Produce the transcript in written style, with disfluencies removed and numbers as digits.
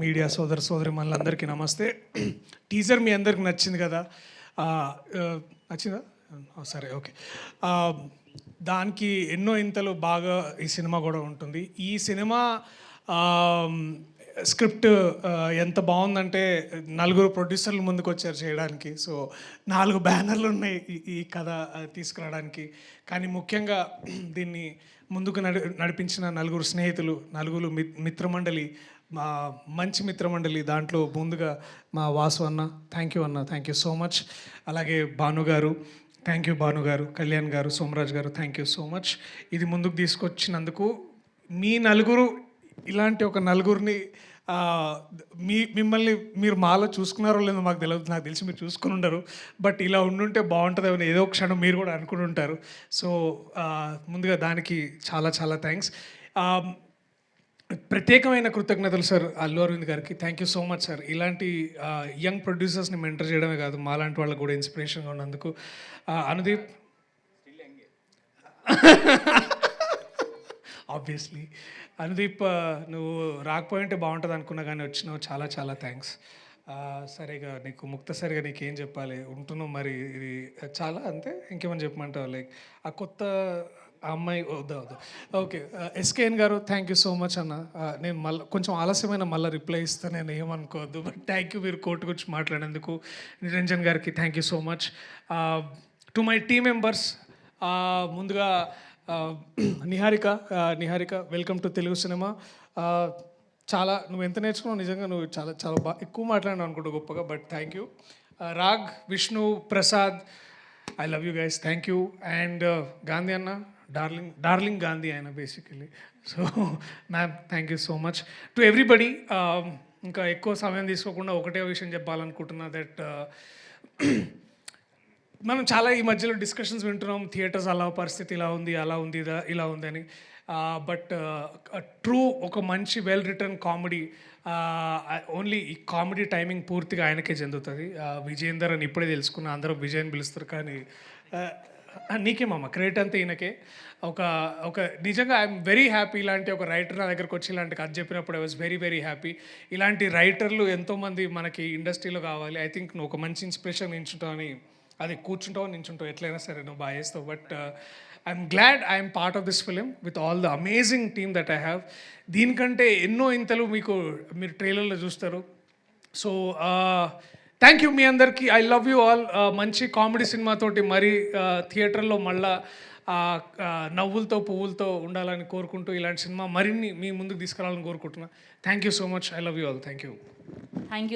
Media సోదరులందరికీ నమస్తే. Teaser మీ అందరికి నచ్చింది కదా? నచ్చిందా? సరే, ఓకే. దానికి ఎన్నో ఇంతలు బాగా ఈ సినిమా కూడా ఉంటుంది. ఈ సినిమా స్క్రిప్ట్ ఎంత బాగుందంటే నలుగురు ప్రొడ్యూసర్లు ముందుకు వచ్చారు చేయడానికి. సో 4 బ్యానర్లు ఉన్నాయి ఈ కథ తీసుకురావడానికి. కానీ ముఖ్యంగా దీన్ని ముందుకు నడిపించిన నలుగురు స్నేహితులు, నలుగురు మిత్రమండలి, మా మంచి మిత్రమండలి. దాంట్లో ముందుగా మా వాసు అన్న, థ్యాంక్ యూ అన్న, థ్యాంక్ యూ సో మచ్. అలాగే భాను గారు, థ్యాంక్ యూ భాను గారు. కళ్యాణ్ గారు, సోమరాజ్ గారు, థ్యాంక్ యూ సో మచ్. ఇది ముందుకు తీసుకొచ్చినందుకు. మీ నలుగురు ఇలాంటి ఒక నలుగురిని మిమ్మల్ని మీరు మాలో చూసుకున్నారో లేదో మాకు తెలియదు, నాకు తెలిసి మీరు చూసుకుని ఉండరు. బట్ ఇలా ఉండుంటే బాగుంటుందని ఏదో క్షణం మీరు కూడా అనుకుని ఉంటారు. సో ముందుగా దానికి చాలా చాలా థ్యాంక్స్. ప్రత్యేకమైన కృతజ్ఞతలు సార్ అల్లు అరవింద్ గారికి. Thank you so much sir. ఇలాంటి యంగ్ ప్రొడ్యూసర్స్ని మెంటర్ చేయడమే కాదు, మాలాంటి వాళ్ళకు కూడా ఇన్స్పిరేషన్గా ఉన్నందుకు. అనుదీప్ ఆబ్వియస్లీ. అనుదీప్, నువ్వు రాకపోయింటే బాగుంటుంది అనుకున్నా కానీ వచ్చినావు, చాలా చాలా థ్యాంక్స్. సరిగా నీకు ముక్తసరిగా నీకేం చెప్పాలి, ఉంటున్నావు మరి. ఇది చాలా అంతే, ఇంకేమని చెప్పమంటావు? లైక్ ఆ కొత్త అమ్మాయి వద్దా? ఓకే. ఎస్కేఎన్ గారు, థ్యాంక్ యూ సో మచ్ అన్న. నేను మళ్ళీ కొంచెం ఆలస్యమైన మళ్ళీ రిప్లై ఇస్తాను, నేను ఏమనుకోవద్దు. బట్ థ్యాంక్ యూ మీరు కోర్టు గురించి మాట్లాడేందుకు. నిరంజన్ గారికి thank you so much. To my team members, ముందుగా Niharika, welcome to Telugu cinema. చాలా నువ్వు ఎంత నేర్చుకున్నావు నిజంగా, నువ్వు చాలా చాలా బాగా ఎక్కువ మాట్లాడినావు అనుకుంటా గొప్పగా. But thank you. Raag, Vishnu, Prasad, I love you guys, thank you. And Gandhi అన్న, డార్లింగ్ గాంధీ ఆయన basically. So ma'am, thank you so much to everybody. ఇంకా ఎక్కువ సమయం తీసుకోకుండా ఒకటే విషయం చెప్పాలనుకుంటున్నా, దట్ మనం చాలా ఈ మధ్యలో డిస్కషన్స్ వింటున్నాం, థియేటర్స్ అలా పరిస్థితి ఇలా ఉంది, అలా ఉంది, ఇలా ఉంది అని. బట్ ట్రూ ఒక మంచి వెల్ రిటర్న్ కామెడీ, ఓన్లీ ఈ కామెడీ టైమింగ్ పూర్తిగా ఆయనకే చెందుతుంది. విజయేందర్ అని ఇప్పుడే తెలుసుకున్నా, అందరూ విజయ్ అని పిలుస్తారు, కానీ నీకేమమ్మా క్రెడిట్ అంతా ఈయనకే. ఒక నిజంగా ఐఎమ్ వెరీ హ్యాపీ. ఇలాంటి ఒక రైటర్ నా దగ్గరకు వచ్చి ఇలాంటి కథ చెప్పినప్పుడు I was very very happy. ఇలాంటి రైటర్లు ఎంతోమంది మనకి ఇండస్ట్రీలో కావాలి. ఐ థింక్ నువ్వు ఒక మంచి ఇన్స్పిరేషన్ నించుంటావు అని, అది కూర్చుంటావు నించుంటావు ఎట్లయినా సరే నువ్వు బాగా చేస్తావు. But I'm glad I'm part of this film with all the amazing team that I have. దీనికంటే ఎన్నో ఇంతలు మీరు ట్రైలర్లో చూస్తారు. సో థ్యాంక్ యూ మీ అందరికీ. I love you all. మంచి కామెడీ సినిమాతోటి మరి థియేటర్లో మళ్ళా నవ్వులతో పువ్వులతో ఉండాలని కోరుకుంటూ, ఇలాంటి సినిమా మరిన్ని మీ ముందుకు తీసుకురావాలని కోరుకుంటున్నా. Thank you so much. I love you all. Thank you.